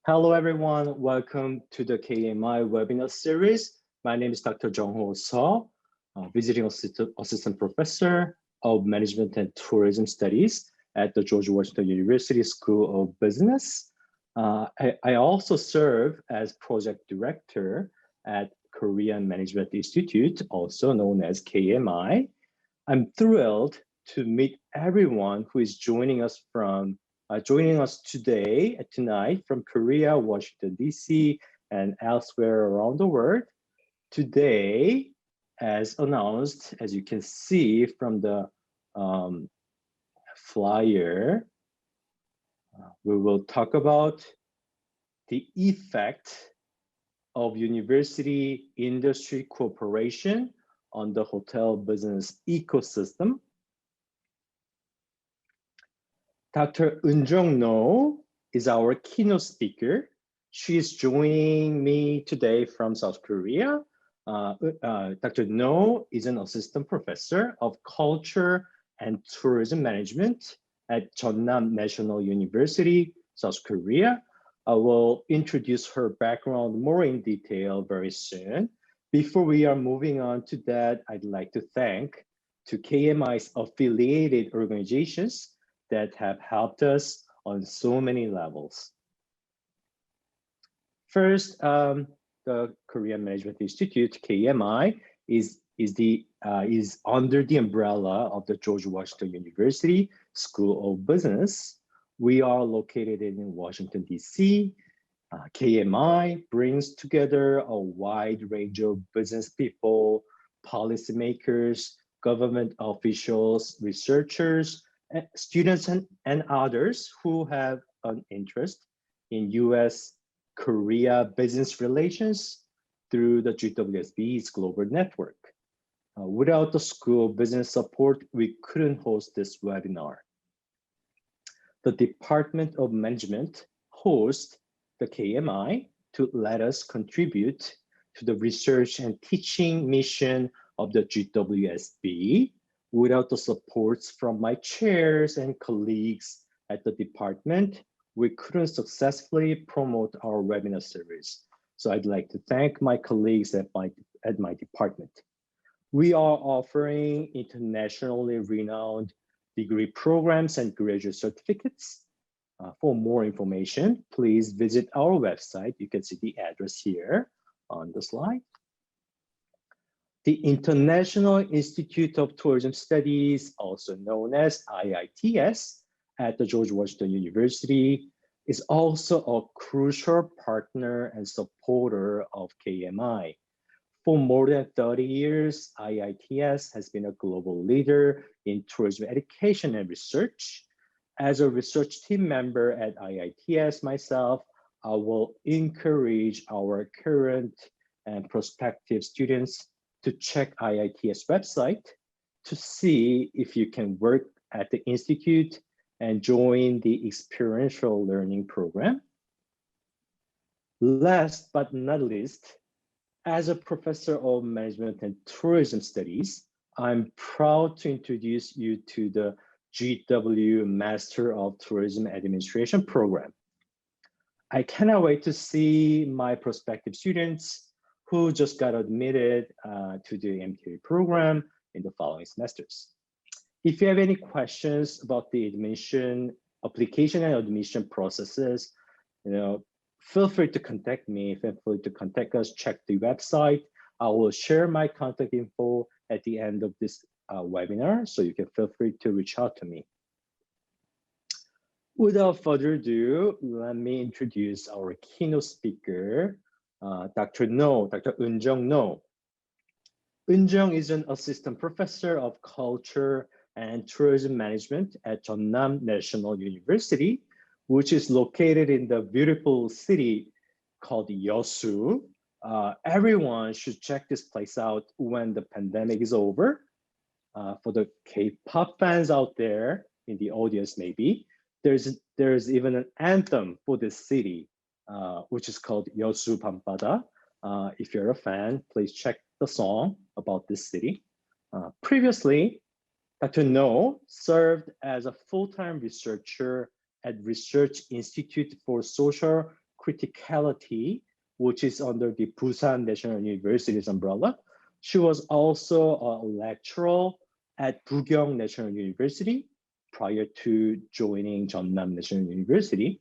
Hello, everyone. Welcome to the KMI webinar series. My name is Dr. Jung-Ho Seo, visiting assistant professor of Management and Tourism Studies at the George Washington University School of Business. I also serve as project director at Korean Management Institute, also known as KMI. I'm thrilled to meet everyone who is joining us tonight from Korea, Washington, D.C., and elsewhere around the world. Today, as announced, as you can see from the flyer, we will talk about the effect of university industry cooperation on the hotel business ecosystem. Dr. Eun-Jung No is our keynote speaker. She is joining me today from South Korea. Dr. No is an assistant professor of culture and tourism management at Jeonnam National University, South Korea. I will introduce her background more in detail very soon. Before we are moving on to that, I'd like to thank KMI's affiliated organizations that have helped us on so many levels. First, the Korean Management Institute, KMI, is under the umbrella of the George Washington University School of Business. We are located in Washington, D.C. KMI brings together a wide range of business people, policymakers, government officials, researchers, students and others who have an interest in US-Korea business relations through the GWSB's global network. Without the School of Business support, we couldn't host this webinar. The Department of Management hosts the KMI to let us contribute to the research and teaching mission of the GWSB. Without the supports from my chairs and colleagues at the department, we couldn't successfully promote our webinar series. So I'd like to thank my colleagues at my department. We are offering internationally renowned degree programs and graduate certificates. For more information, please visit our website. You can see the address here on the slide. The International Institute of Tourism Studies, also known as IITS, at the George Washington University, is also a crucial partner and supporter of KMI. For more than 30 years, IITS has been a global leader in tourism education and research. As a research team member at IITS myself, I will encourage our current and prospective students to check IITS website to see if you can work at the Institute and join the experiential learning program. Last but not least, as a professor of management and tourism studies, I'm proud to introduce you to the GW Master of Tourism Administration program. I cannot wait to see my prospective students who just got admitted to the MTA program in the following semesters. If you have any questions about the application and admission processes, feel free to contact me. Feel free to contact us, check the website. I will share my contact info at the end of this webinar, so you can feel free to reach out to me. Without further ado, let me introduce our keynote speaker, Dr. Eun-Jung No. Eun-Jung is an assistant professor of culture and tourism management at Jeonnam National University, which is located in the beautiful city called Yeosu. Everyone should check this place out when the pandemic is over. For the K-pop fans out there in the audience, maybe, there's even an anthem for this city, which is called Yeosu Bambada. If you're a fan, please check the song about this city. Previously, Dr. No served as a full-time researcher at Research Institute for Social criticality, which is under the Busan National University's umbrella. She was also a lecturer at Bugyeong National University prior to joining Jeonnam National University.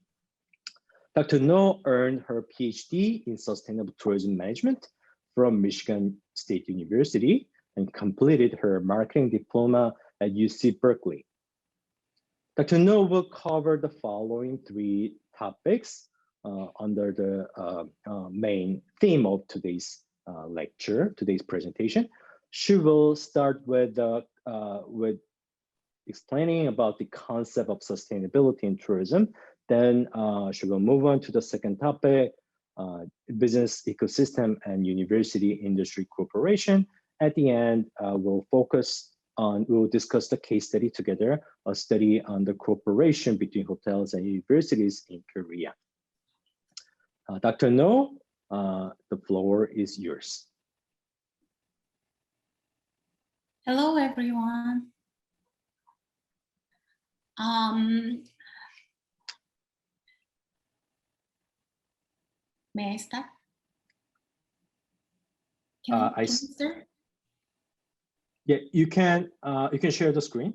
Dr. No earned her PhD in Sustainable Tourism Management from Michigan State University and completed her marketing diploma at UC Berkeley. Dr. No will cover the following 3 topics under the main theme of today's lecture, today's presentation. She will start with explaining about the concept of sustainability in tourism. Then she will move on to the second topic, business ecosystem and university industry cooperation. At the end, we'll discuss the case study together, a study on the cooperation between hotels and universities in Korea. Dr. No, the floor is yours. Hello, everyone. May I start? Can you start? Yeah, you can share the screen.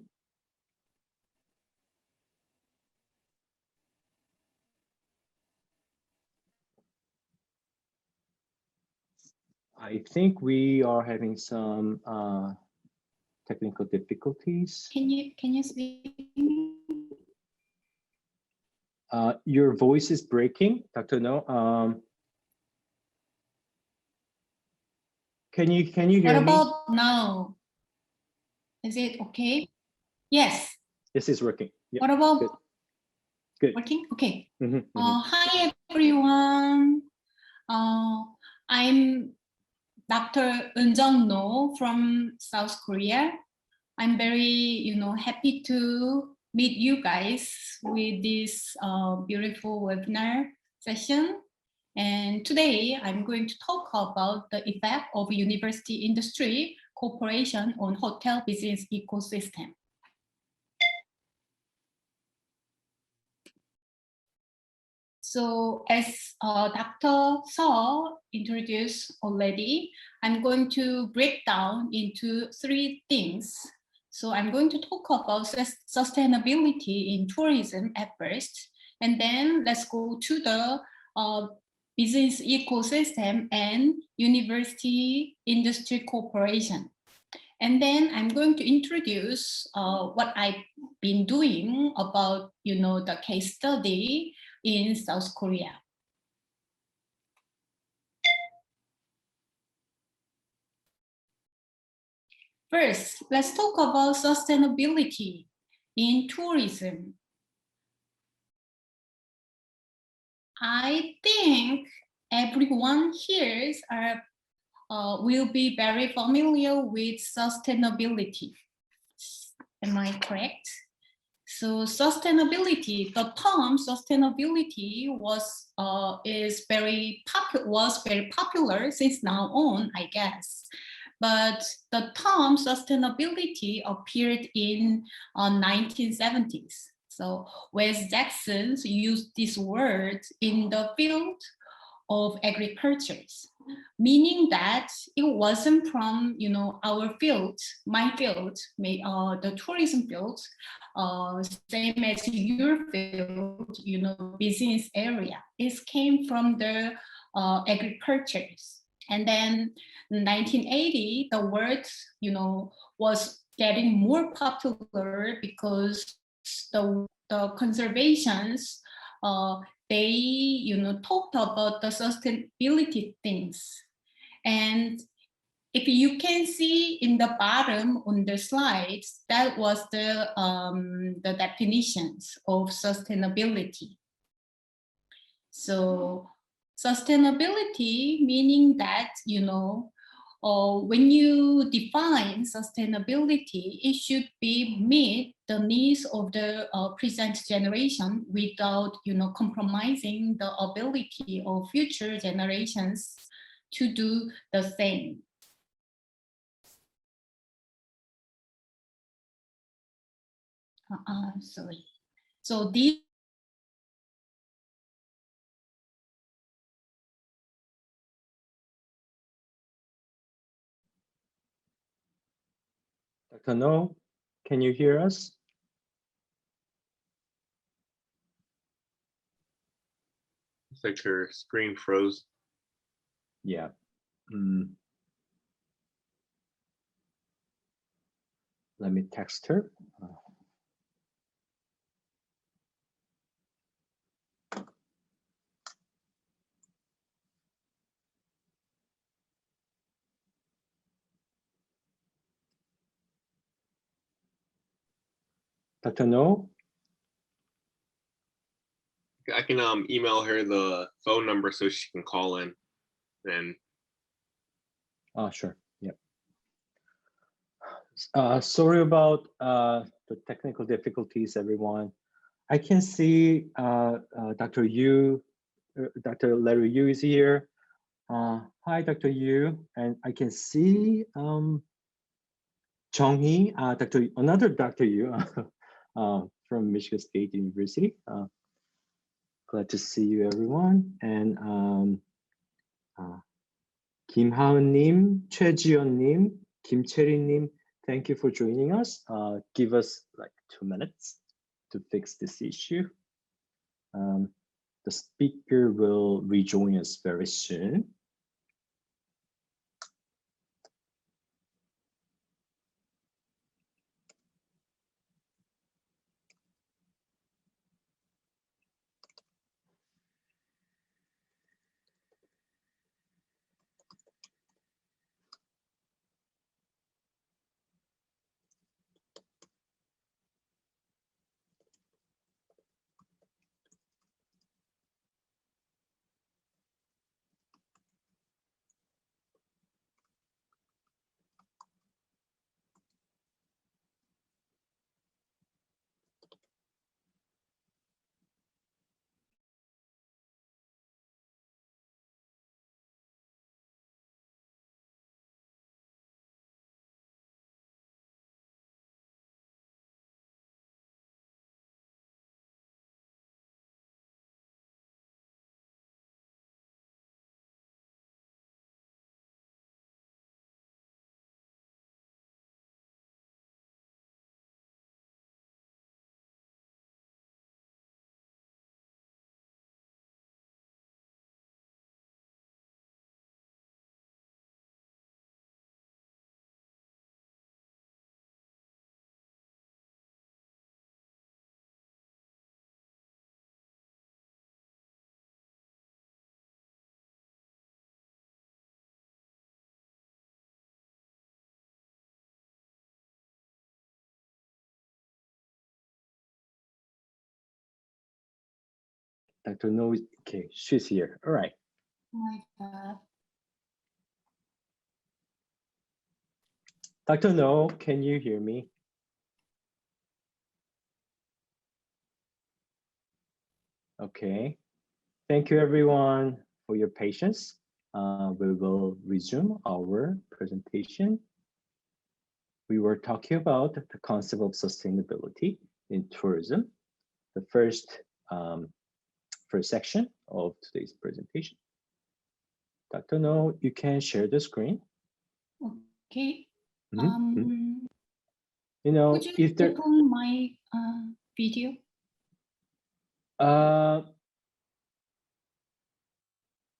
I think we are having some technical difficulties. Can you speak? Your voice is breaking, Dr. No. Can you hear me? What about now? Is it okay? Yes. This is working. Yep. What about good? Working? Okay. Mm-hmm, Hi, everyone. I'm Dr. Eunjung No from South Korea. I'm very, happy to meet you guys with this beautiful webinar session. And today I'm going to talk about the effect of university industry cooperation on hotel business ecosystem. So as Dr. Seo introduced already, I'm going to break down into 3 things. So I'm going to talk about sustainability in tourism at first, and then let's go to the business ecosystem and university industry cooperation. And then I'm going to introduce what I've been doing about, the case study in South Korea. First, let's talk about sustainability in tourism. I think everyone here will be very familiar with sustainability. Am I correct? So sustainability, the term sustainability was very popular since now on, I guess. But the term sustainability appeared in 1970s. So Wes Jackson used this word in the field of agriculture, meaning that it wasn't from our field, my field, the tourism field, same as your field, business area. It came from the agriculture. And then in 1980, the word was getting more popular because the conservations they talked about the sustainability things. And if you can see in the bottom on the slides, that was the definitions of sustainability. So sustainability meaning that when you define sustainability, it should be meet the needs of the present generation without compromising the ability of future generations to do the same. Sorry. So these Dr. No, can you hear us? It's like her screen froze. Yeah. Let me text her. Dr. No? I can email her the phone number so she can call in. And Oh, sure. Yeah. Sorry about the technical difficulties, everyone. I can see Dr. Yu, Dr. Larry Yu is here. Hi, Dr. Yu, and I can see Chong-hee, another Dr. Yu from Michigan State University. Glad to see you, everyone. And Kim Haun-nim, Choi Ji-yeon-nim, Kim Cherin-nim, thank you for joining us. Give us like 2 minutes to fix this issue. The speaker will rejoin us very soon. Dr. No, okay, she's here. All right. Oh my God. Dr. No, can you hear me? Okay. Thank you, everyone, for your patience. We will resume our presentation. We were talking about the concept of sustainability in tourism, the first section of today's presentation. Dr. No, you can share the screen. Okay. You know, Could you if there, open my video?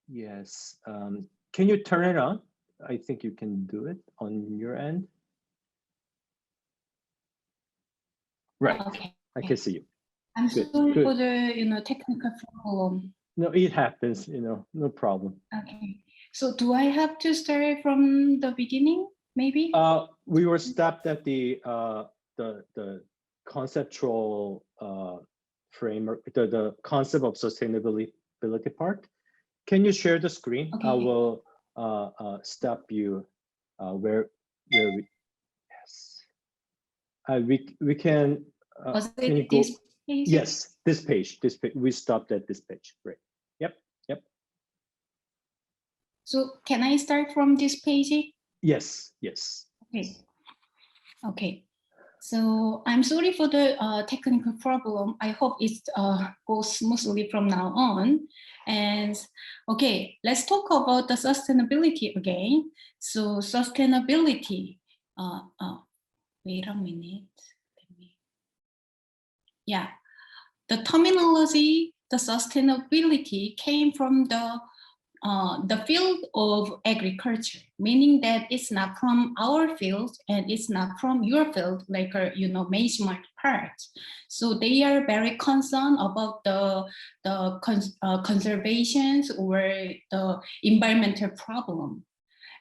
Yes. Can you turn it on? I think you can do it on your end. Right. Okay. I can see you. I'm Good, sorry good. for the technical problem. No, it happens. No problem. Okay. So do I have to start from the beginning? Maybe. We were stopped at the conceptual framework, the concept of sustainability part. Can you share the screen? Okay. I will stop you where we, yes. We can. Was can you it go? this page? Yes, this page. We stopped at this page. Great. Yep. So can I start from this page? Yes. Okay. So I'm sorry for the technical problem. I hope it goes smoothly from now on. And okay, let's talk about the sustainability again. So sustainability, Wait a minute. Yeah, the terminology, the sustainability came from the field of agriculture, meaning that it's not from our field and it's not from your field, like management part. So they are very concerned about the conservations or the environmental problem.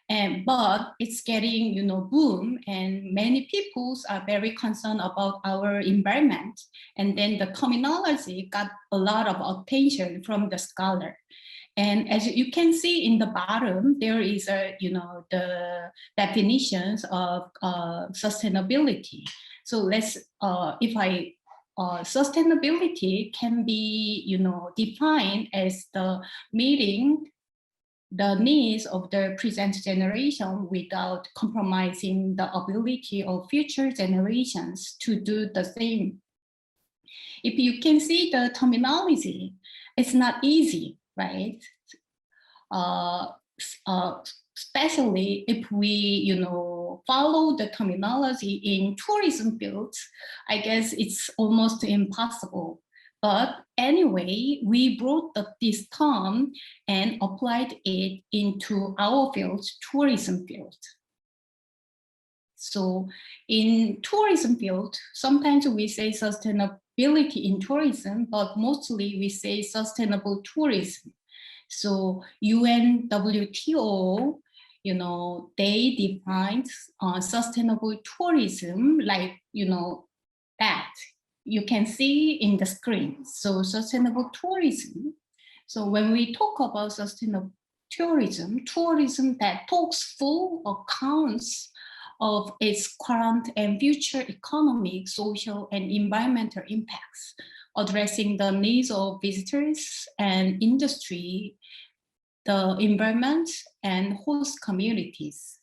But it's getting boom, and many peoples are very concerned about our environment, and then the terminology got a lot of attention from the scholar. And as you can see in the bottom, there is the definitions of sustainability. So sustainability can be defined as the meeting the needs of the present generation without compromising the ability of future generations to do the same. If you can see the terminology, it's not easy, right? Especially if we, follow the terminology in tourism fields, I guess it's almost impossible. But anyway, we brought this term and applied it into our field, tourism field. So in tourism field, sometimes we say sustainability in tourism, but mostly we say sustainable tourism. So UNWTO, they defined sustainable tourism like, that you can see in the screen. So sustainable tourism. So when we talk about sustainable tourism that talks full accounts of its current and future economic, social, and environmental impacts, addressing the needs of visitors and industry, the environment, and host communities.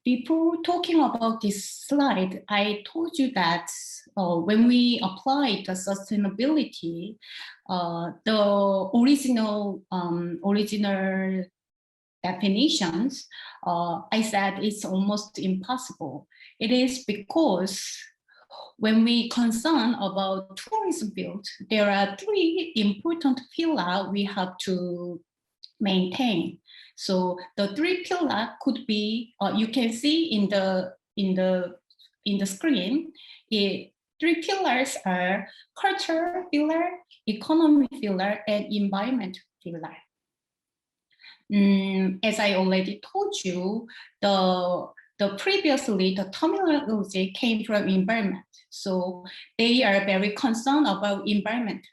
Before talking about this slide, I told you that when we apply the sustainability, the original definitions, I said it's almost impossible. It is because when we concern about tourism field, there are three important pillars we have to maintain. So the three pillars could be, you can see in the screen, three pillars are culture pillar, economy pillar, and environment pillar. As I already told you, previously the terminology came from environment. So they are very concerned about environment,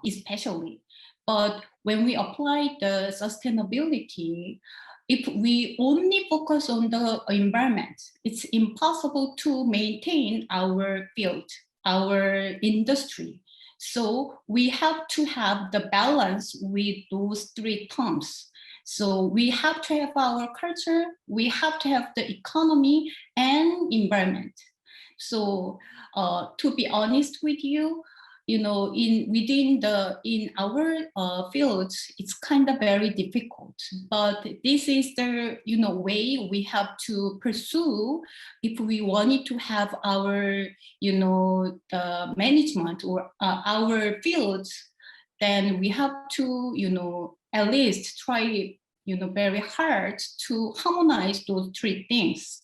especially. But when we apply the sustainability, if we only focus on the environment, it's impossible to maintain our field, our industry. So we have to have the balance with those three terms. So we have to have our culture, we have to have the economy and environment. So to be honest with you, in our fields, it's kind of very difficult. But this is the way we have to pursue if we wanted to have our the management or our fields. Then we have to at least try very hard to harmonize those three things.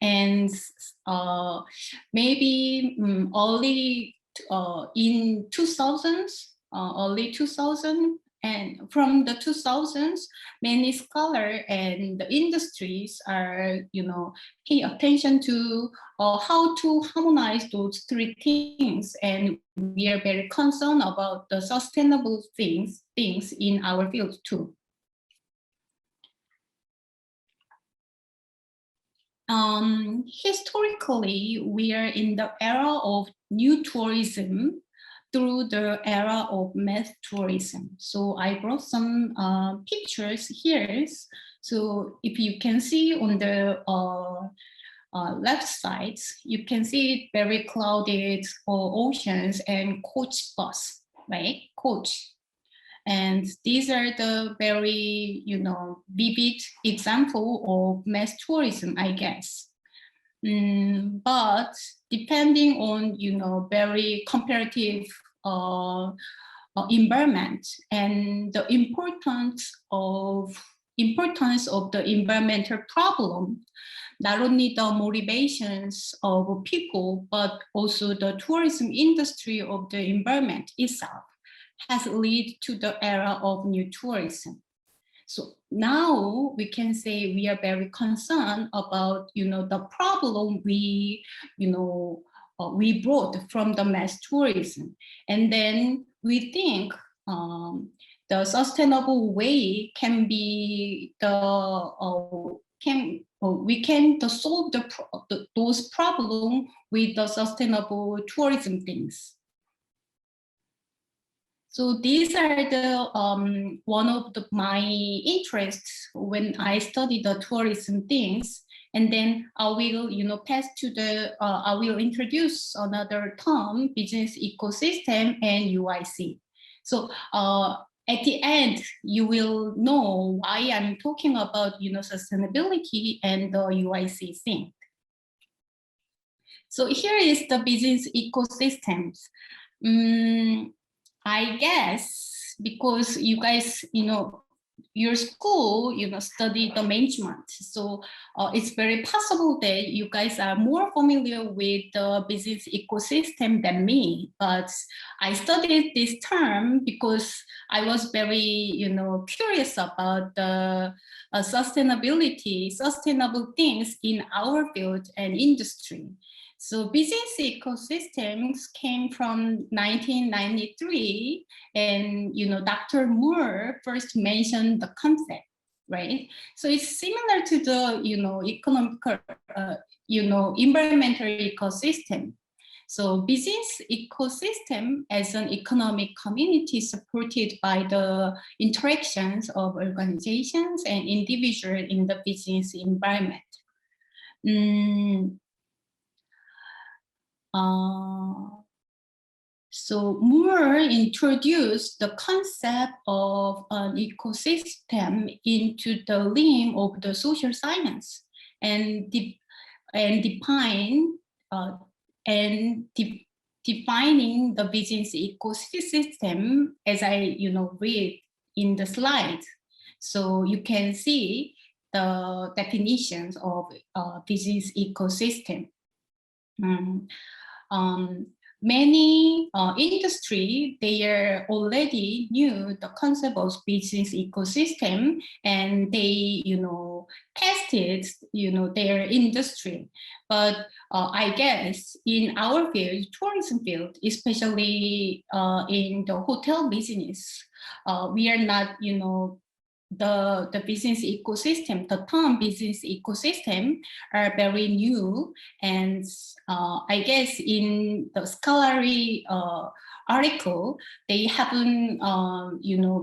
And maybe early in 2000s, early 2000, and from the 2000s, many scholars and the industries are, pay attention to how to harmonize those three things, and we are very concerned about the sustainable things in our field too. Historically, we are in the era of new tourism through the era of mass tourism. So I brought some pictures here. So if you can see on the left side, you can see very clouded oceans and coach bus, right? Coach. And these are the very, vivid example of mass tourism, I guess. But depending on, very comparative environment and the importance of the environmental problem, not only the motivations of people, but also the tourism industry of the environment itself has led to the era of new tourism. So now we can say we are very concerned about, the problem we brought from the mass tourism. And then we think the sustainable way can be we can solve those problems with the sustainable tourism things. So these are the one of my interests when I study the tourism things. And then I will, pass to I will introduce another term, business ecosystem and UIC. So at the end, you will know why I'm talking about, sustainability and the UIC thing. So here is the business ecosystems. I guess because you guys, your school, study the management. So it's very possible that you guys are more familiar with the business ecosystem than me. But I studied this term because I was very, curious about the sustainable things in our field and industry. So business ecosystems came from 1993, and Dr. Moore first mentioned the concept, right? So it's similar to the economical, environmental ecosystem. So business ecosystem as an economic community supported by the interactions of organizations and individuals in the business environment. So Moore introduced the concept of an ecosystem into the realm of the social science and defining the business ecosystem as I read in the slide. So you can see the definitions of business ecosystem. Many industry, they are already knew the concept of business ecosystem, and they, tested, their industry. But I guess in our field, tourism field, especially in the hotel business, we are not, the business ecosystem, the term business ecosystem are very new. And I guess in the scholarly article, they haven't,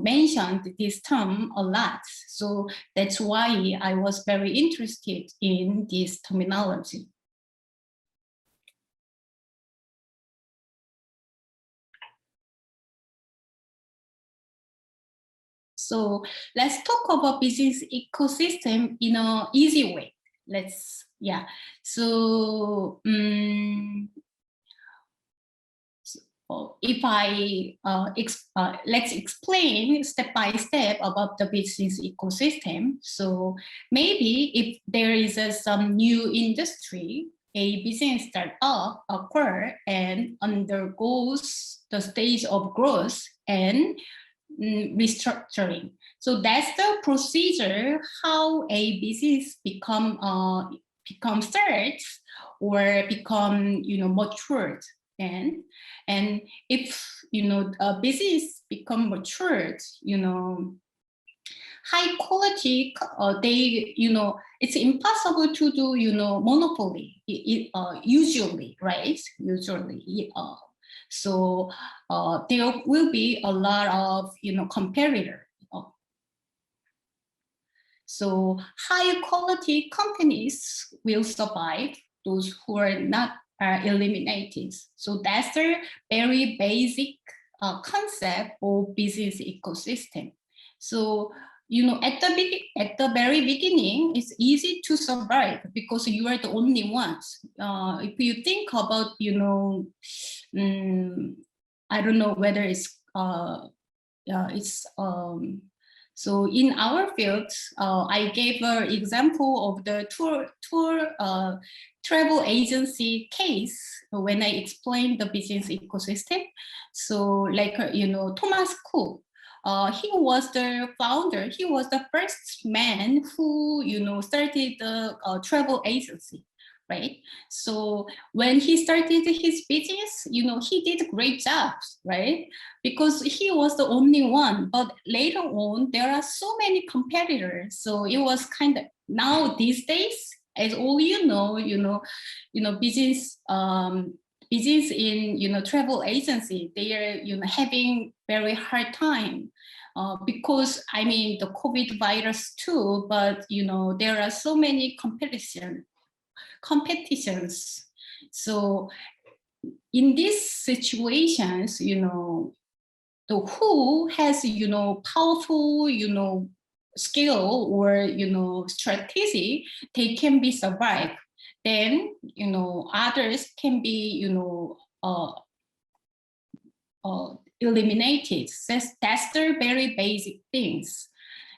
mentioned this term a lot. So that's why I was very interested in this terminology. So let's talk about business ecosystem in an easy way. So if I let's explain step by step about the business ecosystem. So maybe if there is some new industry, a business startup occurs and undergoes the stage of growth and restructuring. So that's the procedure how a business become starts or become matured. And if a business become matured, high quality, they it's impossible to do monopoly usually, right? So there will be a lot of competitor. So high quality companies will survive. Those who are not are eliminated. So that's the very basic concept of business ecosystem. So, you know, at the very beginning, it's easy to survive because you are the only ones. If you think about, you know, I don't know whether so in our field, I gave an example of the travel agency case when I explained the business ecosystem. So like, you know, Thomas Cook, he was the founder, he was the first man who, you know, started the travel agency, right? So when he started his business, you know, he did great jobs, right? Because he was the only one, but later on, there are so many competitors. So it was kind of, now these days, as all you know, business, business in, you know, travel agency, they are, you know, having very hard time. Because I mean the COVID virus too, but you know there are so many competitions. So in these situations, you know, the who has, you know, powerful, you know, skill or, you know, strategy, they can be survived. Then, you know, others can be, you know, eliminated. That's the very basic things.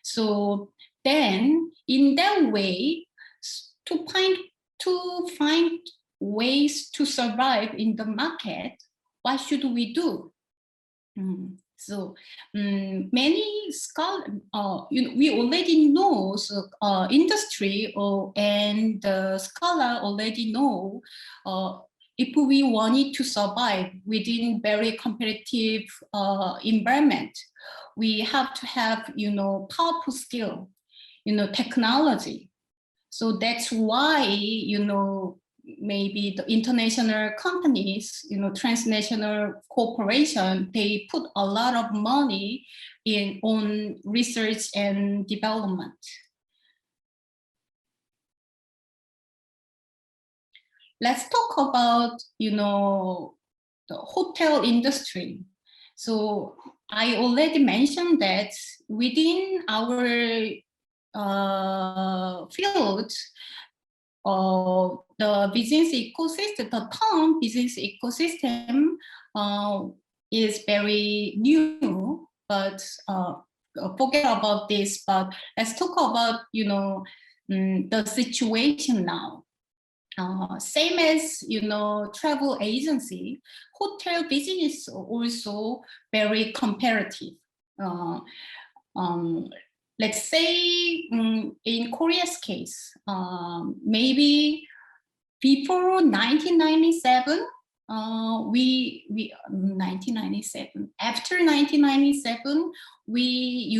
So then in that way, to find ways to survive in the market, what should we do? So many scholars, you know, we already know, so industry and the scholar already know, if we wanted to survive within very competitive environment, we have to have, you know, powerful skill, you know, technology. So that's why, you know, maybe the international companies, you know, transnational corporation, they put a lot of money on research and development. Let's talk about, you know, the hotel industry. So I already mentioned that within our field, the business ecosystem, the term business ecosystem is very new, but forget about this, but let's talk about, you know, the situation now. Same as, you know, travel agency, hotel business also very comparative. Let's say in Korea's case, maybe before 1997, 1997. After 1997, we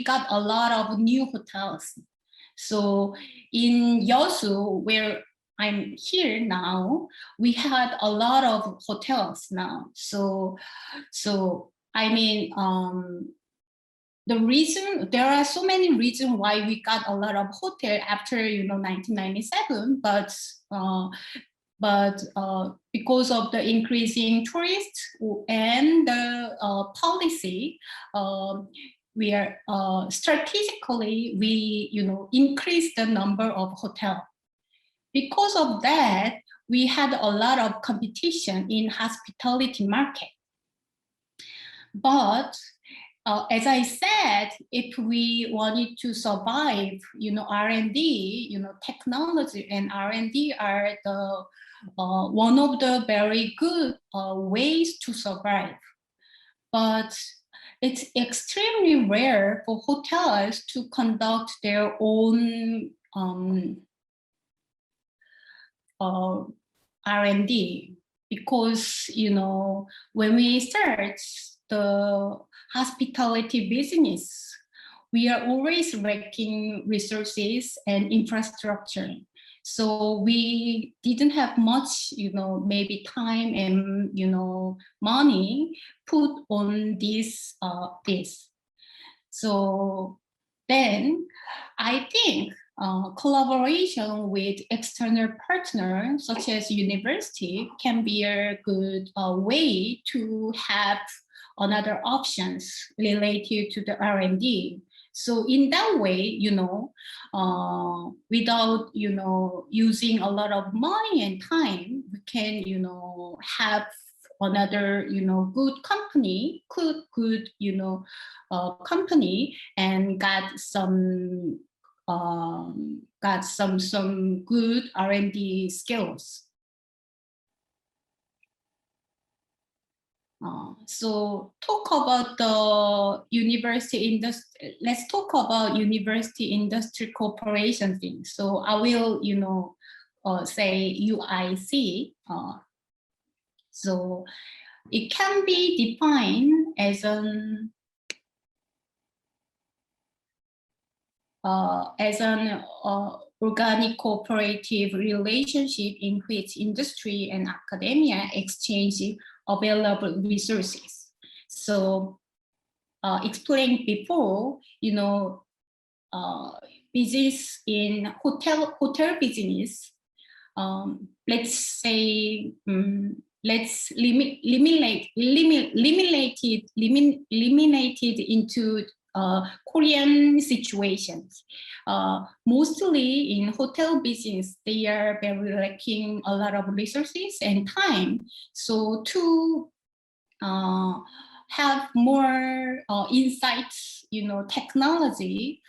got a lot of new hotels. So in Yeosu, where I'm here now, we had a lot of hotels now. So I mean, there are so many reasons why we got a lot of hotel after, you know, 1997, but because of the increasing tourists and the policy, we are strategically, we, you know, increase the number of hotels. Because of that, we had a lot of competition in hospitality market. But as I said, if we wanted to survive, you know, R&D, you know, technology and R&D are the one of the very good ways to survive. But it's extremely rare for hotels to conduct their own R&D, because, you know, when we start the hospitality business, we are always lacking resources and infrastructure. So we didn't have much, you know, maybe time and, you know, money put on this. So then I think collaboration with external partners such as university can be a good way to have another options related to the R&D. So in that way, without, using a lot of money and time, we can, have another, good company, good, company, and got some good R&D skills. So talk about the university industry. Let's talk about university industry cooperation thing. So I will, say UIC. So it can be defined as an organic cooperative relationship in which industry and academia exchange available resources. So explained before, business in hotel business, let's say, let's eliminate it into Korean situations. Mostly in hotel business, they are very lacking a lot of resources and time. So to have more insights, technology,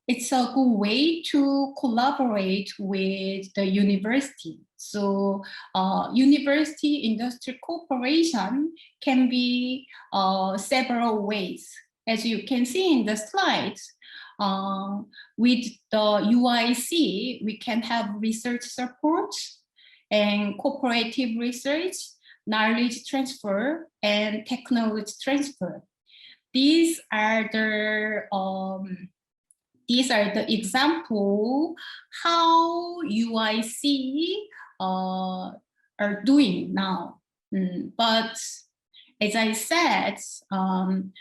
it's a good way to collaborate with the university. So university industry cooperation can be several ways. As you can see in the slides, with the UIC, we can have research support and cooperative research, knowledge transfer, and technology transfer. These are the example how UIC are doing now. But as I said, I'm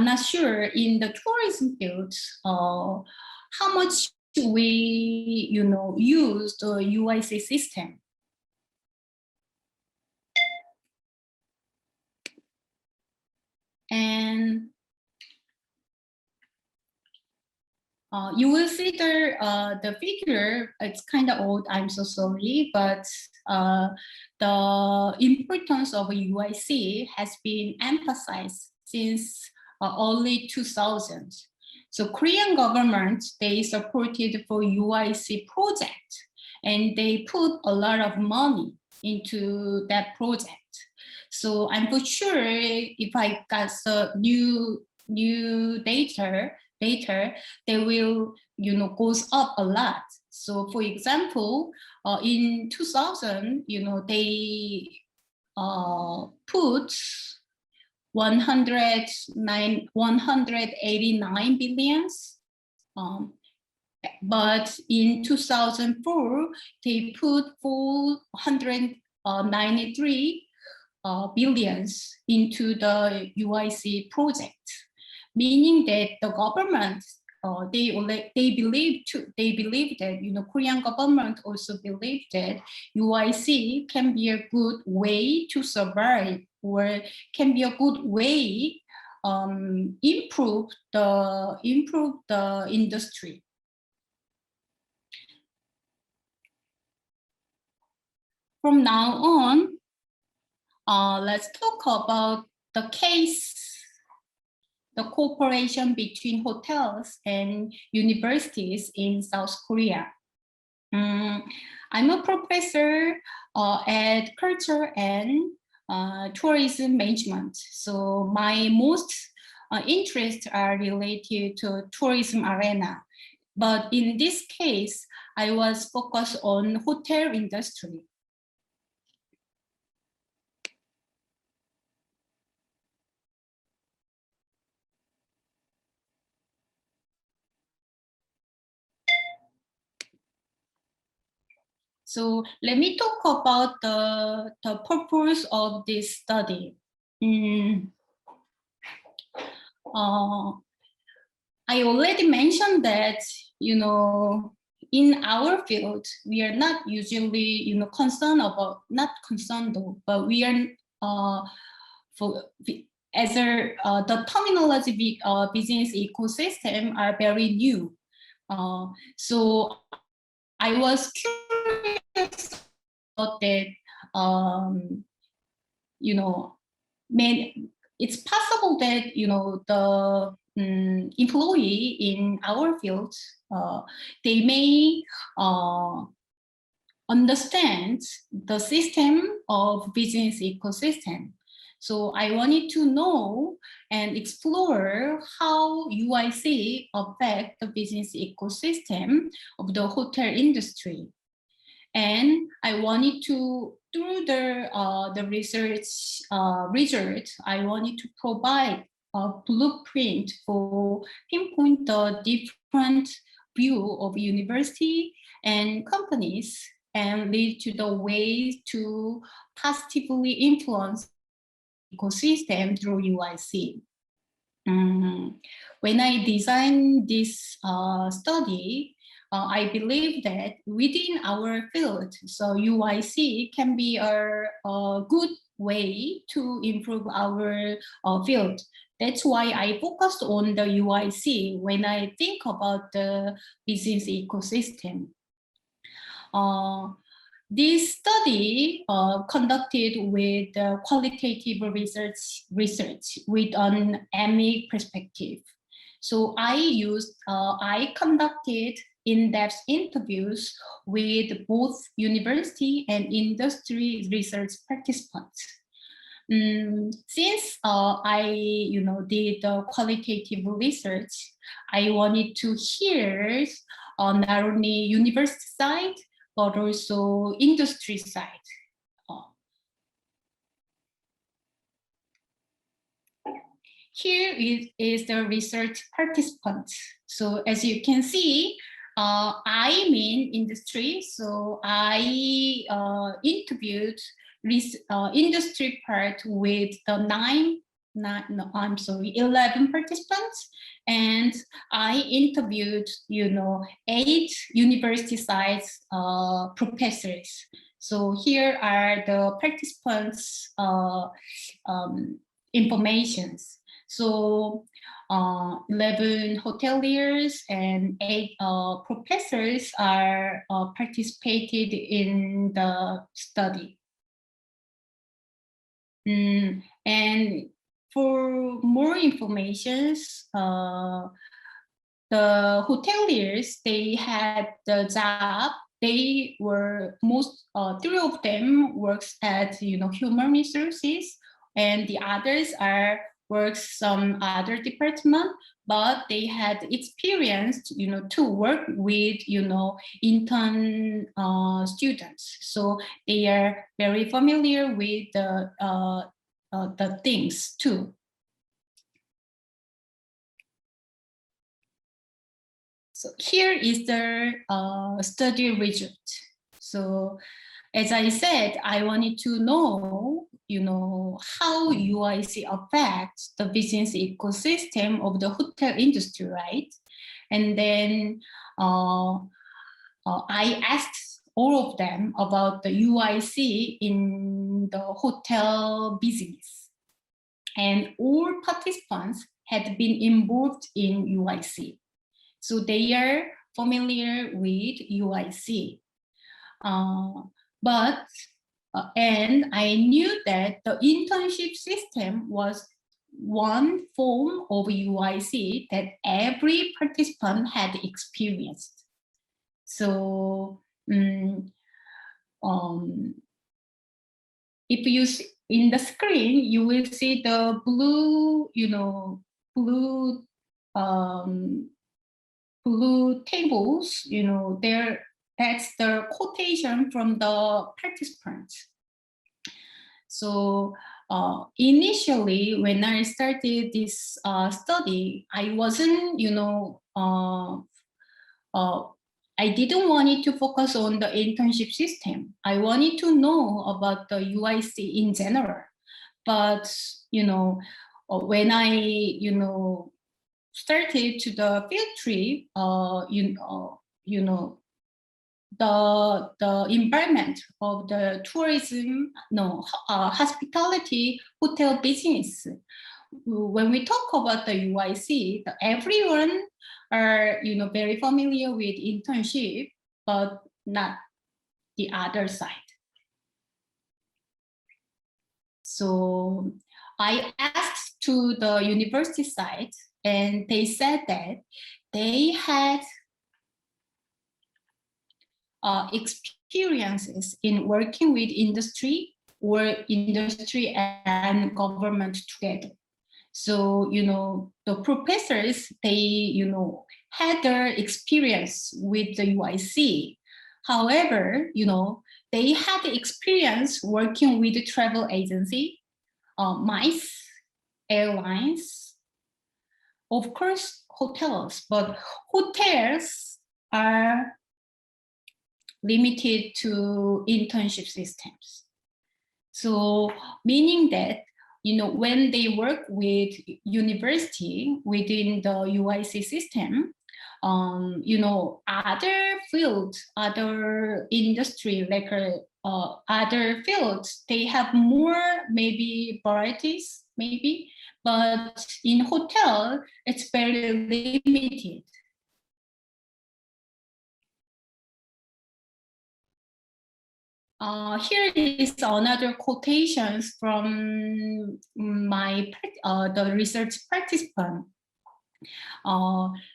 not sure in the tourism field how much we use the UIC system. And you will see the figure. It's kind of old, I'm so sorry, but the importance of UIC has been emphasized since early 2000. So Korean government, they supported for UIC project, and they put a lot of money into that project. So I'm for sure if I got the new data, they will, goes up a lot. So for example, in 2000, they put 189 billions. But in 2004, they put 493 billions into the UIC project, meaning that the government they believe that Korean government also believe that UIC can be a good way to survive, or can be a good way improve the industry. From now on, let's talk about the cooperation between hotels and universities in South Korea. I'm a professor at Culture and Tourism Management. So my most interests are related to tourism arena. But in this case, I was focused on hotel industry. So let me talk about the purpose of this study. I already mentioned that, in our field, we are not usually, concerned about, not concerned though, but we are, as the terminology business ecosystem are very new. So I was curious about that, it's possible that, the employee in our field, they may understand the system of business ecosystem. So I wanted to know and explore how UIC affect the business ecosystem of the hotel industry. And I wanted to, through the research result, I wanted to provide a blueprint for pinpoint the different view of university and companies and lead to the ways to positively influence ecosystem through UIC. When I designed this study, I believe that within our field, so UIC can be a good way to improve our field. That's why I focused on the UIC when I think about the business ecosystem. This study conducted with qualitative research with an AMIC perspective. So I conducted in-depth interviews with both university and industry research participants. Since I did the qualitative research, I wanted to hear not only university side, but also industry side. Here is the research participants. So as you can see, I'm in industry, so I interviewed industry part with the 11 participants, and I interviewed 8 university size professors. So here are the participants informations. So 11 hoteliers and 8 professors are participated in the study. And for more information, the hoteliers, they had the job. They were 3 of them works at human resources, and the others works some other department, but they had experience to work with intern students, so they are very familiar with the things too. So here is the study result. So as I said, I wanted to know how UIC affects the business ecosystem of the hotel industry, right? And then I asked all of them about the UIC in the hotel business. And all participants had been involved in UIC. So they are familiar with UIC. And I knew that the internship system was one form of UIC that every participant had experienced. So if you see in the screen, you will see the blue, blue tables, there. That's the quotation from the participants. So initially, when I started this study, I wasn't, I didn't want it to focus on the internship system. I wanted to know about the UIC in general. But, when I, started to the field trip, the environment of the tourism, hospitality hotel business. When we talk about the UIC, everyone are very familiar with internship, but not the other side. So I asked to the university side, and they said that they had experiences in working with industry or industry and government together. So, the professors, they, had their experience with the UIC. However, they had experience working with the travel agency, MICE, airlines, of course, hotels, but hotels are limited to internship systems. So meaning that, when they work with university within the UIC system, other fields, other industry, like other fields, they have more maybe varieties, maybe, but in hotel, it's very limited. Here is another quotations from the research participant.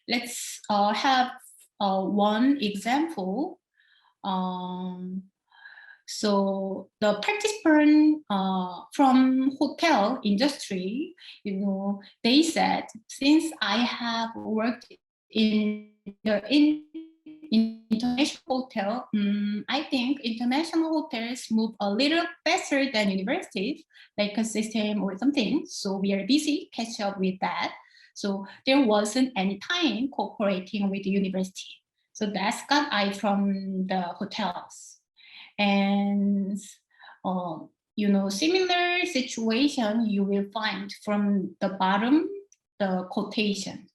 Let's have one example. So the participant from hotel industry, they said, since I have worked in international hotel, I think international hotels move a little faster than universities, like a system or something. So we are busy catch up with that. So there wasn't any time cooperating with the university. So that's got I from the hotels. And similar situation you will find from the bottom, the quotation.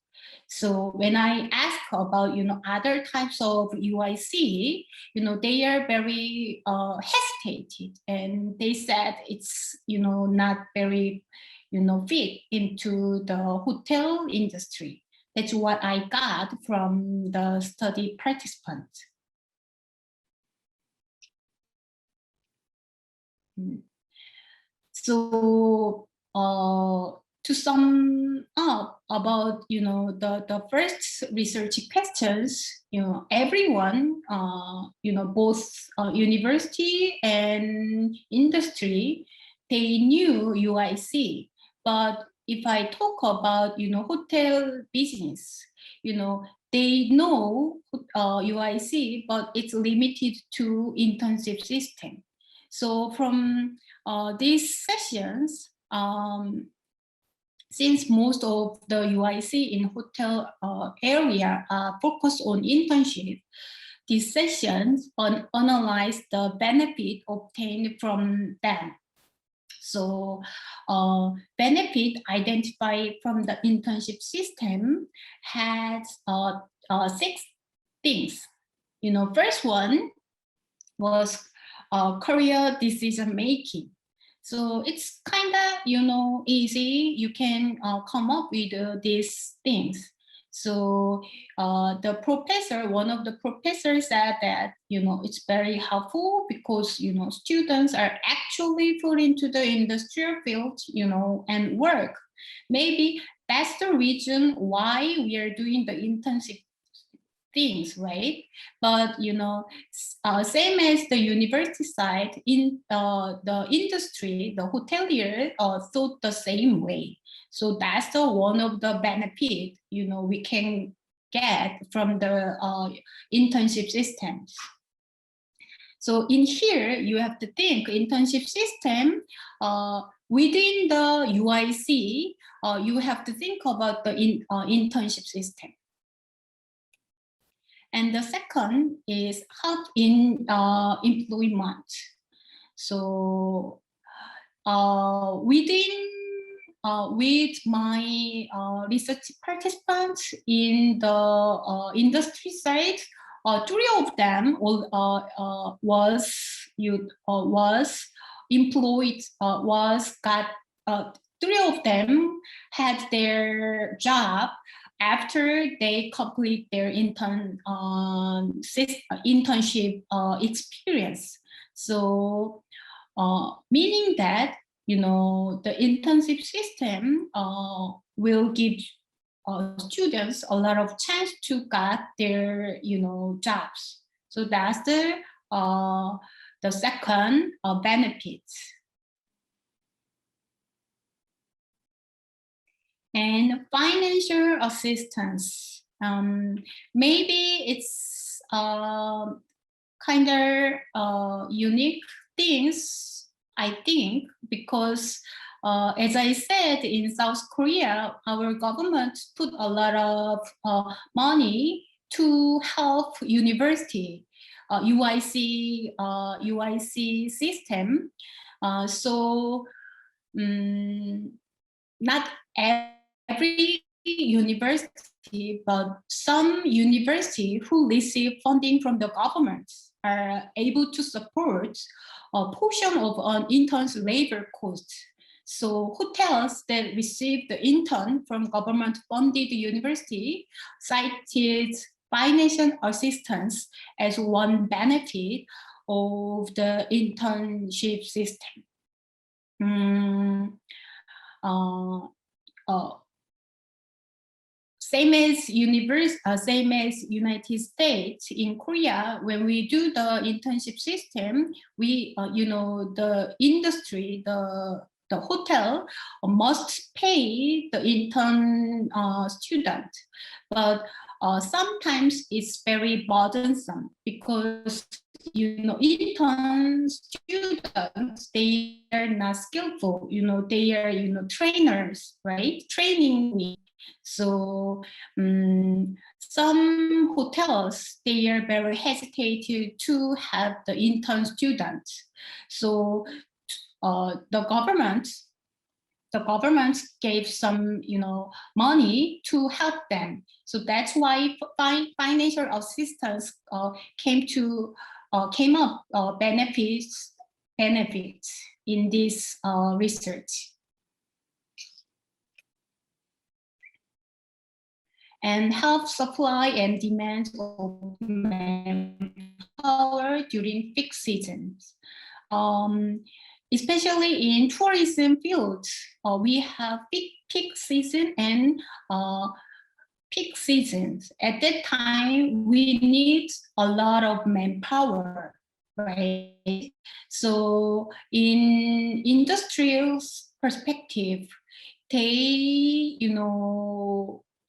So when I ask about, other types of UIC, they are very hesitated, and they said it's, not very, fit into the hotel industry. That's what I got from the study participants. So to sum up about the first research questions, everyone both university and industry, they knew UIC, but if I talk about hotel business, they know UIC, but it's limited to internship system. So from these sessions, since most of the UIC in hotel area are focused on internship, these sessions analyze the benefit obtained from them. So benefit identified from the internship system has 6 things. First one was career decision making. So it's kind of, easy. You can come up with these things. So the professor, one of the professors said that, it's very helpful because, students are actually put into the industrial field, and work. Maybe that's the reason why we are doing the internship things, right? But same as the university side, in the industry, the hotelier thought the same way. So that's the one of the benefit we can get from the internship systems. So in here, you have to think internship system within the UIC. You have to think about the internship system. And the second is help in employment. So within with my research participants in the industry side. Three of them was employed, three of them had their job after they complete their internship experience. So meaning that, the internship system will give students a lot of chance to get their, jobs. So that's the second benefit. And financial assistance. Maybe it's kind of unique things, I think, because as I said, in South Korea, our government put a lot of money to help university, UIC system. So not every university, but some university who receive funding from the government are able to support a portion of an intern's labor cost. So hotels that receive the intern from government-funded university cited financial assistance as one benefit of the internship system. Same as United States, in Korea, when we do the internship system, we, the industry, the hotel must pay the intern student, but sometimes it's very burdensome because intern students, they are not skillful, they are trainers, right? Training me. So some hotels, they are very hesitated to have the intern students. So the government gave some money to help them. So that's why financial assistance came up benefits in this research. And help supply and demand of manpower during peak seasons. Especially in tourism fields, we have peak season and peak seasons. At that time, we need a lot of manpower, right? So in industrial perspective, they,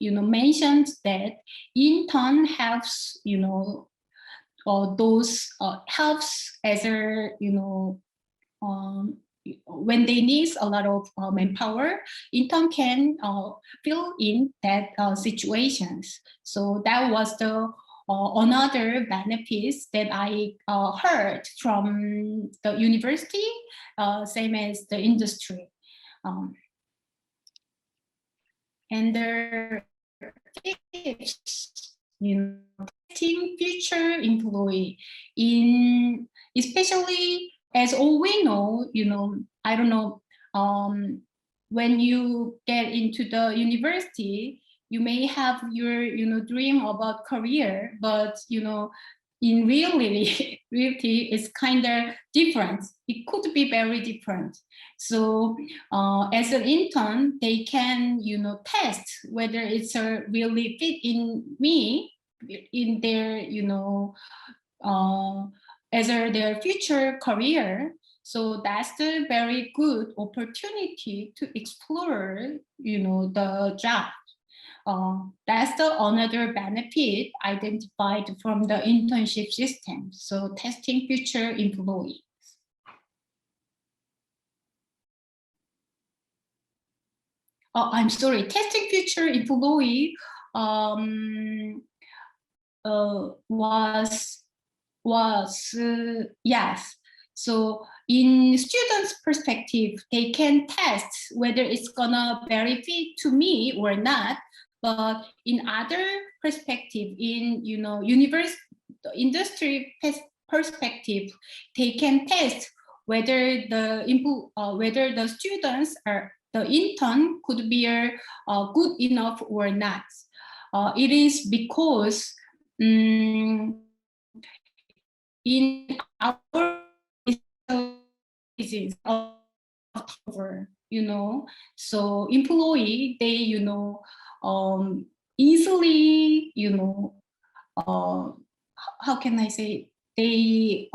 mentioned that intern helps, those helps as a, when they need a lot of manpower, intern can fill in that situations. So that was the another benefits that I heard from the university, same as the industry. And the tips, testing future employee in, especially as all we know, I don't know, when you get into the university, you may have your, dream about career, but, in reality, it's kind of different. It could be very different. So as an intern, they can, test whether it's a really fit in me, in their, as their future career. So that's the very good opportunity to explore, the job. That's the another benefit identified from the internship system. So testing future employees. Oh, I'm sorry, testing future employee was yes, So in students' perspective, they can test whether it's gonna benefit to me or not. But in other perspective, in industry perspective, they can test whether the students are the intern could be good enough or not. It is because in our business, so employee, they easily how can I say, they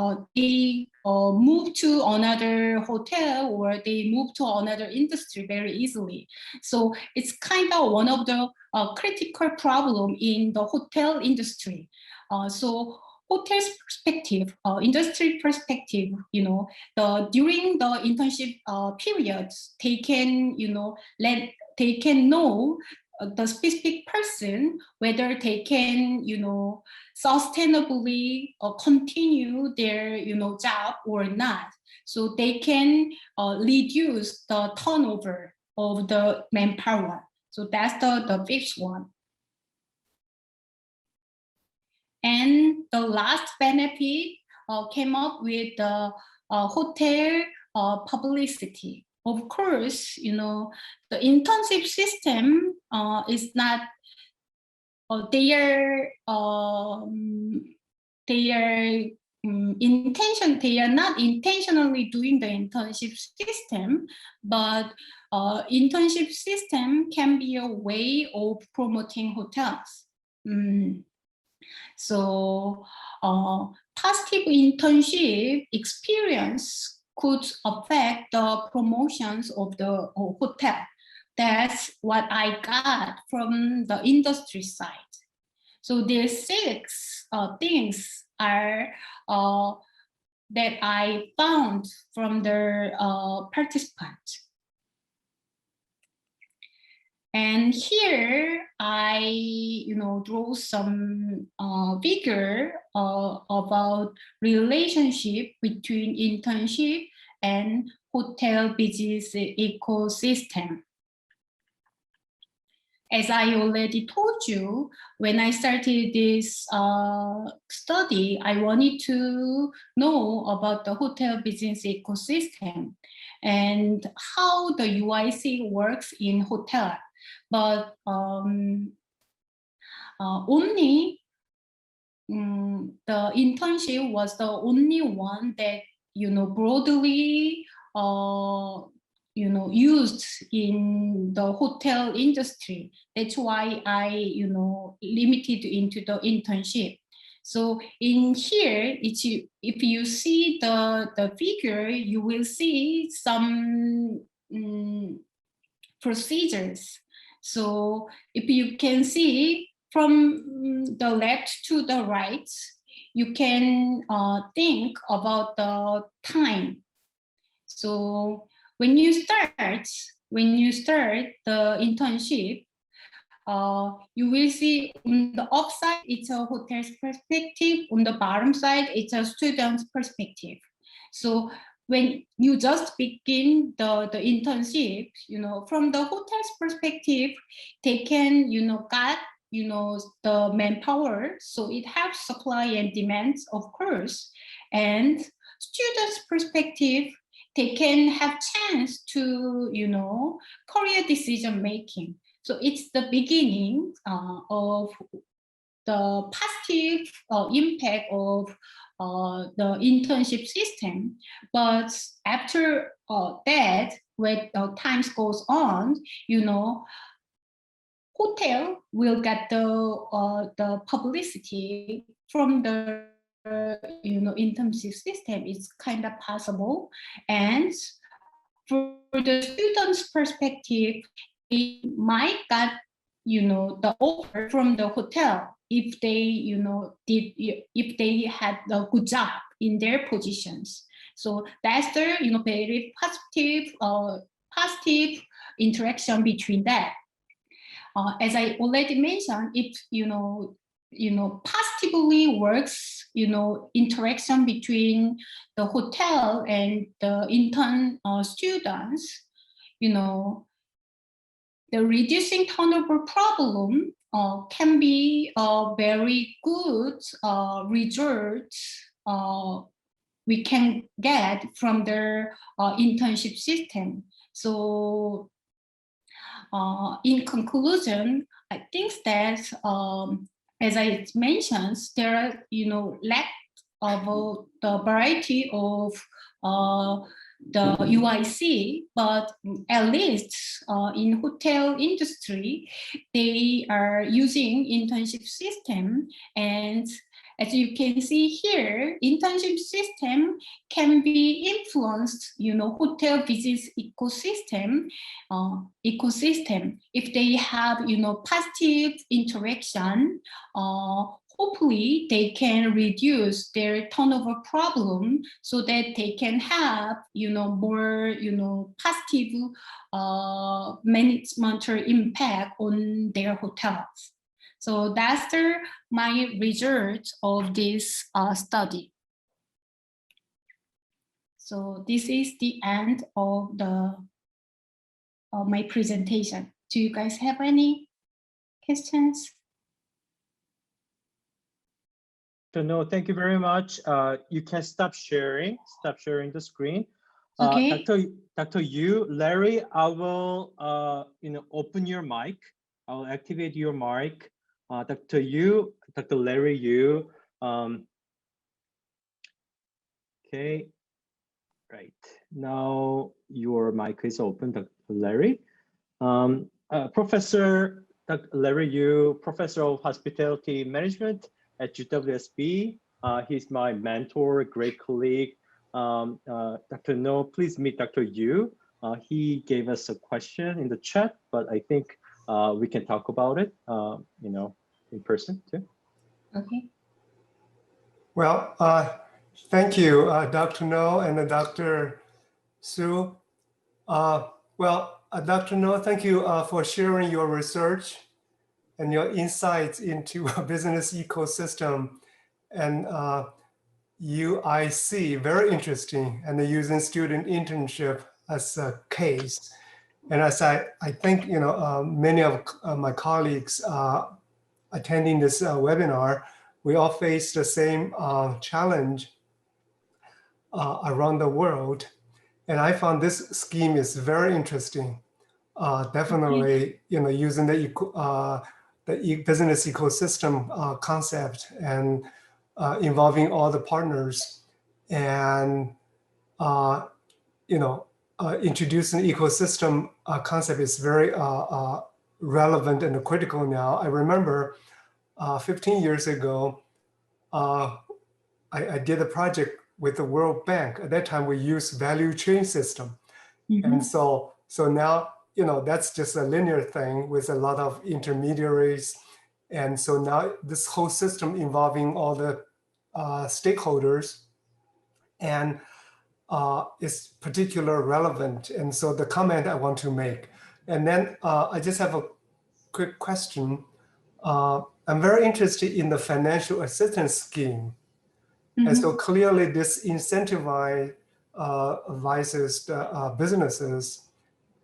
move to another hotel or they move to another industry very easily. So it's kind of one of the critical problem in the hotel industry. So hotel's perspective, industry perspective, during the internship periods, they can they can know the specific person whether they can sustainably continue their job or not, so they can reduce the turnover of the manpower. So that's the fifth one. And the last benefit came up with the hotel publicity. Of course, the internship system is not their intention. They are not intentionally doing the internship system, but internship system can be a way of promoting hotels. So positive internship experience could affect the promotions of the hotel. That's what I got from the industry side. So these 6 things are that I found from the participants. And here I, draw some figure about relationship between internship and hotel business ecosystem. As I already told you, when I started this study, I wanted to know about the hotel business ecosystem and how the UIC works in hotel. But only the internship was the only one that broadly used in the hotel industry. That's why I limited into the internship. So in here, if you see the figure, you will see some procedures. So if you can see from the left to the right, you can think about the time. So when you start the internship, you will see on the up side, it's a hotel's perspective. On the bottom side, it's a student's perspective. So when you just begin the internship, from the hotel's perspective, they can, got, the manpower. So it helps supply and demand, of course. And students' perspective, they can have chance to, career decision making. So it's the beginning of the positive impact of the internship system. But after that, when times goes on, hotel will get the publicity from the internship system. It's kind of possible. And for the students' perspective, they might get the offer from the hotel if they if they had a good job in their positions. So that's the very positive interaction between that. As I already mentioned, if positively works, interaction between the hotel and the intern students, the reducing turnover problem can be a very good result we can get from their internship system. So in conclusion, I think that as I mentioned, there are lack of the variety of the UIC, but at least in hotel industry, they are using internship system. And as you can see here, internship system can be influenced, hotel business ecosystem if they have, positive interaction. Hopefully they can reduce their turnover problem so that they can have, more, positive management impact on their hotels. So that's my result of this study. So this is the end of my presentation. Do you guys have any questions? So no, thank you very much. You can stop sharing the screen. Okay. Dr. Yu, Larry, I will open your mic. I'll activate your mic. Dr. Yu, Dr. Larry Yu. Okay, right. Now your mic is open, Dr. Larry. Professor Dr. Larry Yu, Professor of Hospitality Management at UWSB. He's my mentor, great colleague. Dr. No, please meet Dr. Yu. He gave us a question in the chat, but I think we can talk about it, in person too. Okay. Well, thank you, Dr. No and Dr. Su. Dr. No, thank you for sharing your research and your insights into a business ecosystem and UIC, very interesting, and using student internship as a case. And as I think, many of my colleagues attending this webinar, we all face the same challenge around the world. And I found this scheme is very interesting. Definitely, using the business ecosystem concept and involving all the partners and, introducing ecosystem concept is very relevant and critical now. I remember 15 years ago, I did a project with the World Bank. At that time, we used value chain system. Mm-hmm. And so now, that's just a linear thing with a lot of intermediaries. And so now this whole system involving all the stakeholders and is particularly relevant. And so the comment I want to make. And then I just have a quick question. I'm very interested in the financial assistance scheme. Mm-hmm. And so clearly this incentivizes the businesses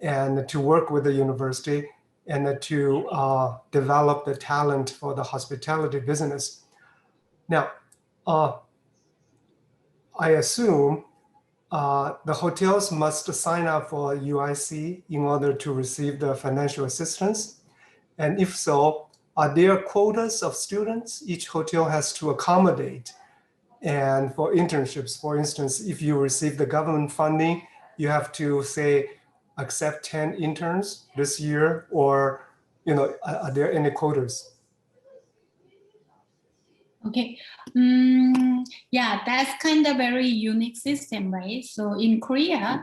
and to work with the university and to develop the talent for the hospitality business. Now, I assume the hotels must sign up for UIC in order to receive the financial assistance. And if so, are there quotas of students each hotel has to accommodate? And for internships, for instance, if you receive the government funding, you have to say, accept 10 interns this year, or, are there any quotas? Okay, yeah, that's kind of very unique system, right? So in Korea,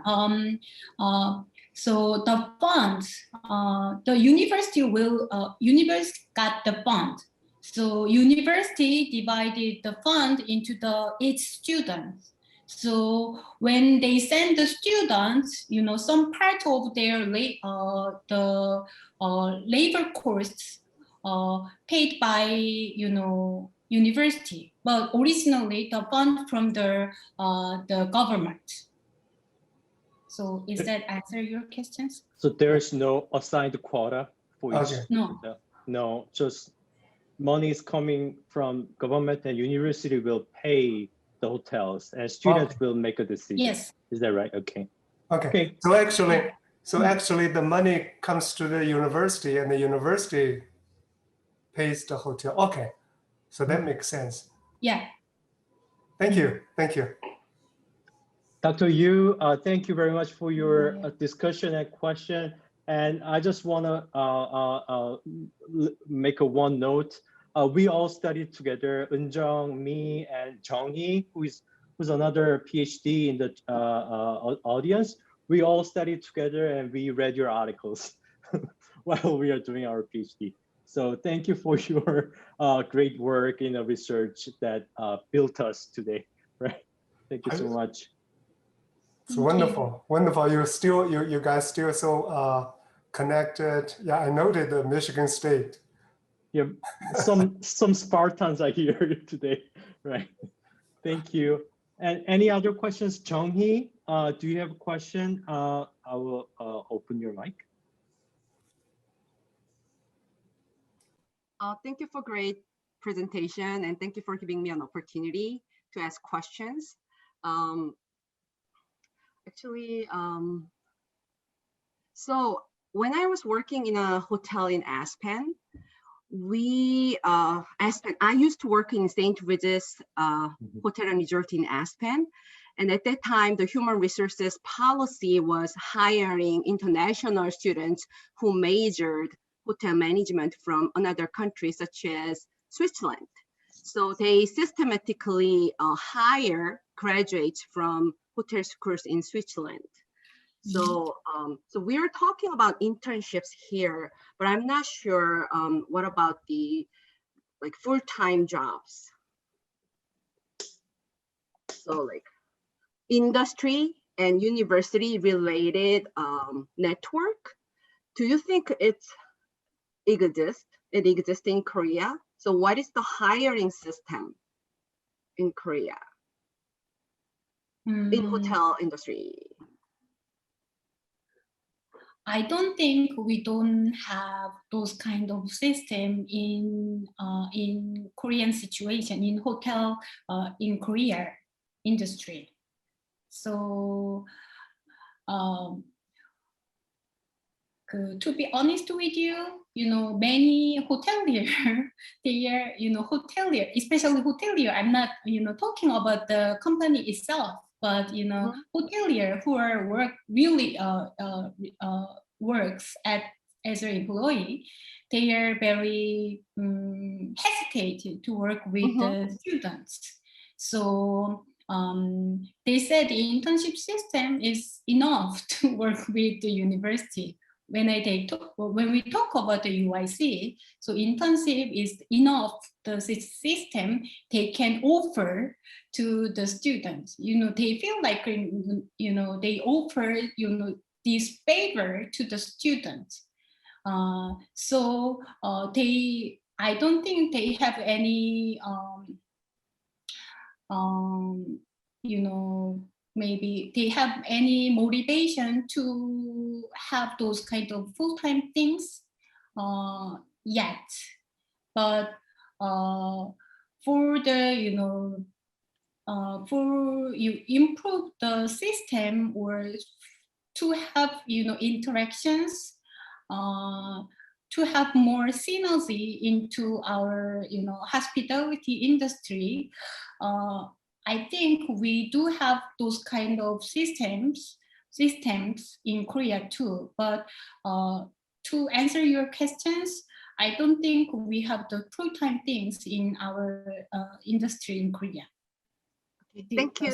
so the funds, the university got the fund. So university divided the fund into each student. So when they send the students, some part of their labor costs paid by university, but originally the fund from the government. So is that answer your questions? So there is no assigned quota for each Okay. No. hotel? No, just money is coming from government and university will pay the hotels and students will make a decision. Yes. Is that right? Okay. Okay. Okay. So actually the money comes to the university and the university pays the hotel. Okay. So that makes sense. Yeah. Thank you. Thank you. Dr. Yu, thank you very much for your discussion and question. And I just want to make one note. We all studied together, Eunjung, me, and Jung-hee, who's another PhD in the audience. We all studied together and we read your articles while we are doing our PhD. So thank you for your great work in the research that built us today, right? Thank you so much. It's wonderful, wonderful. You guys still so connected. Yeah, I noted the Michigan State. Yeah, some Spartans are here today, right? Thank you. And any other questions, Jung-hee? Do you have a question? I will open your mic. Thank you for great presentation and thank you for giving me an opportunity to ask questions. So when I was working in a hotel in Aspen, I used to work in St. Regis Hotel and Resort in Aspen. And at that time, the human resources policy was hiring international students who majored hotel management from another country, such as Switzerland. So they systematically hire graduates from hotel schools in Switzerland. So, so we are talking about internships here, but I'm not sure what about the full-time jobs. So like industry and university related network. Do you think it exists in Korea? So what is the hiring system in Korea in hotel industry? I don't think we don't have those kind of system in Korean situation in hotel in Korea industry. So to be honest with you, many hotelier, they are, hotelier, especially hotelier. I'm not, talking about the company itself, but hotelier who are works as an employee, they are very hesitate to work with the students. So they said the internship system is enough to work with the university. When we talk about the UIC, so internship is enough the system they can offer to the students. They feel like they offer this favor to the students. So I don't think they have any maybe they have any motivation to have those kind of full-time things yet. But for the, for you improve the system or to have, interactions, to have more synergy into our, hospitality industry, I think we do have those kind of systems in Korea too. But to answer your questions, I don't think we have the full-time things in our industry in Korea. Okay, thank you.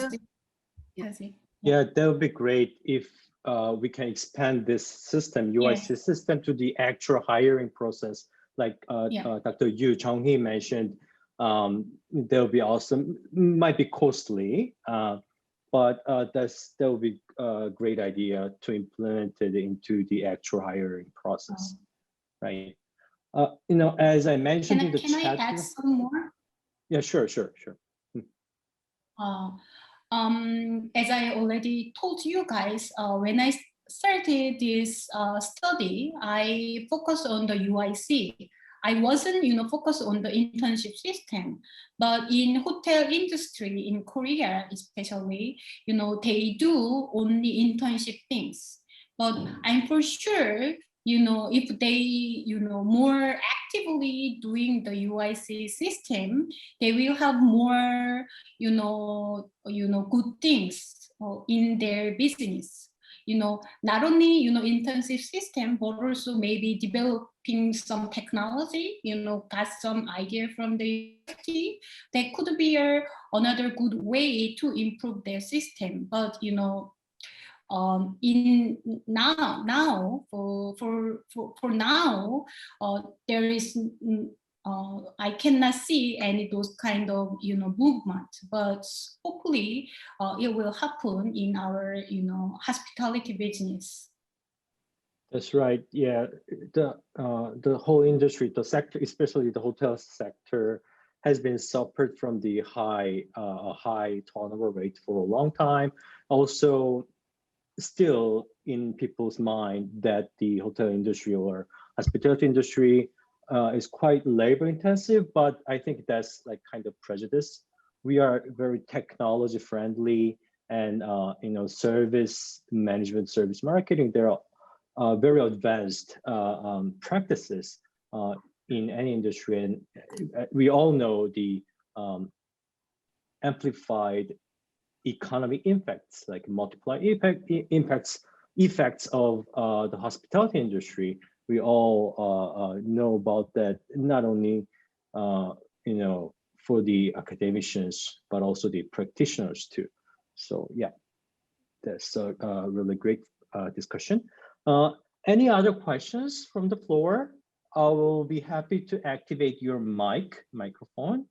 Yeah, that would be great if we can expand this system, UIC system, to the actual hiring process. Like Dr. Yu, Jung-hee mentioned, they'll be awesome, might be costly, but that will be a great idea to implement it into the actual hiring process, right? As I mentioned in the Can I chat. add some more? Yeah, sure. As I already told you guys, when I started this study, I focused on the UIC. I wasn't, focused on the internship system, but in hotel industry in Korea, especially, they do only internship things. But I'm for sure, if they, more actively doing the UIC system, they will have more, good things in their business. Not only, intensive system, but also maybe developing some technology, got some idea from the university. That could be another good way to improve their system. But, in now for now, there is I cannot see any those kind of movement, but hopefully it will happen in our hospitality business. That's right. Yeah, the whole industry, the sector, especially the hotel sector, has been suffered from the high turnover rate for a long time. Also, still in people's mind that the hotel industry or hospitality industry is quite labor intensive, but I think that's like kind of prejudice. We are very technology friendly, and service management, service marketing, there are very advanced practices in any industry, and we all know the amplified economic impacts, like multiplier effects of the hospitality industry. We all know about that, not only for the academicians, but also the practitioners too. So yeah, that's a really great discussion. Any other questions from the floor? I will be happy to activate your microphone.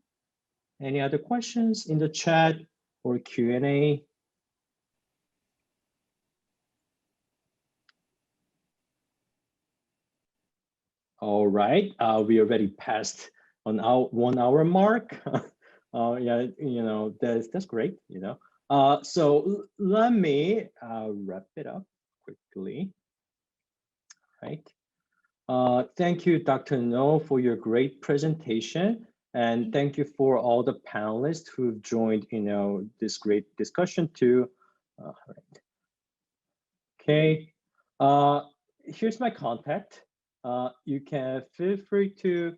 Any other questions in the chat or Q&A? All right, we already passed on our 1 hour mark. Yeah, that's great. So let me wrap it up quickly. Right. Thank you, Dr. No, for your great presentation. And thank you for all the panelists who've joined, this great discussion too. All right. Okay. Here's my contact. You can feel free to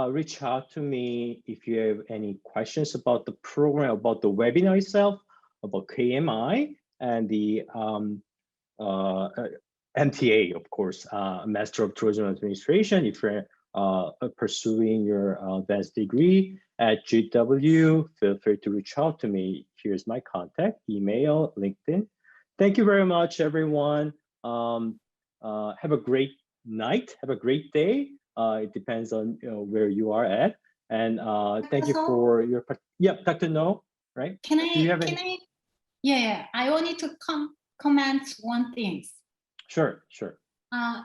reach out to me if you have any questions about the program, about the webinar itself, about KMI and the MTA, of course, Master of Tourism Administration. If you're pursuing your advanced degree at GW, feel free to reach out to me. Here's my contact, email, LinkedIn. Thank you very much, everyone. Have a great night. Have a great day. It depends on where you are at. And thank you for your. Yeah, Dr. No, right? Yeah, I wanted to comment one thing. Sure.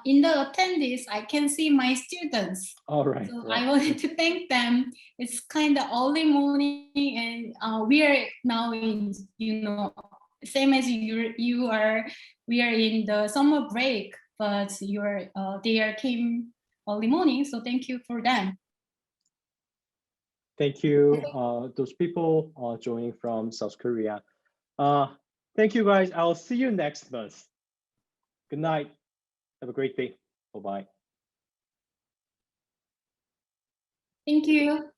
In the attendees, I can see my students. All right. So right. I wanted to thank them. It's kind of early morning, and we are now in, same as you are. We are in the summer break, but they came early morning. So thank you for them. Thank you, those people joining from South Korea. Thank you, guys. I'll see you next month. Good night. Have a great day. Bye-bye. Thank you.